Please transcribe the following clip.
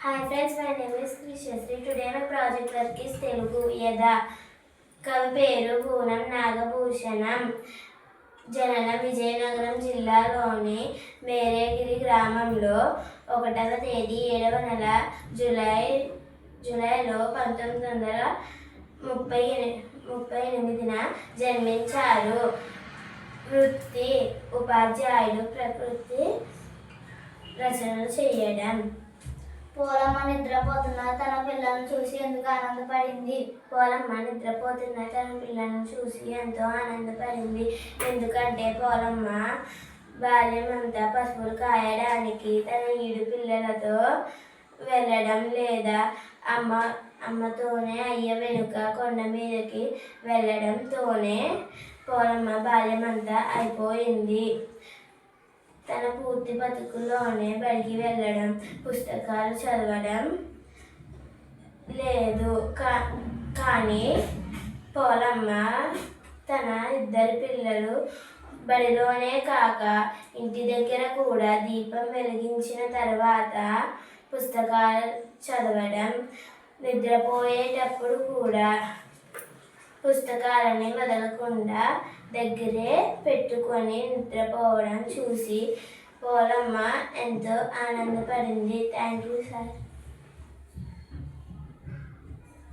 Hi friends, my name is Krishasri. Today my project work is Telugu Yada. కవి పేరు పూనం నాగభూషణం. జననం విజయనగరం జిల్లాలోని మేరేగిరి గ్రామంలో 1వ తేదీ 7వ నెల జూలైలో 1938న జన్మించారు. వృత్తి ఉపాధ్యాయుడు. ప్రకృతి రచనలు చేయడం. పోలమ్మ నిద్రపోతున్న తన పిల్లలను చూసి ఎందుకు ఆనందపడింది? పోలమ్మ నిద్రపోతున్న తన పిల్లలను చూసి ఎంతో ఆనందపడింది. ఎందుకంటే పోలమ్మ బాల్యమంతా పశువులు కాయడానికి తన 7 పిల్లలతో వెళ్ళడం లేదా అమ్మతోనే అయ్య వెనుక కొండ మీదకి వెళ్ళడంతోనే పోలమ్మ బాల్యమంతా అయిపోయింది. తన పూర్తి బతుకులోనే బడికి వెళ్ళడం, పుస్తకాలు చదవడం లేదు. కానీ పోలమ్మ తన 2 పిల్లలు బడిలోనే కాక ఇంటి దగ్గర కూడా దీపం వెలిగించిన తర్వాత పుస్తకాలు చదవడం, నిద్రపోయేటప్పుడు కూడా పుస్తకాలని వదలకుండా దగ్గరే పెట్టుకొని నిద్రపోవడం చూసి పోలమ్మ ఎంతో ఆనందపడింది. Thank you sir.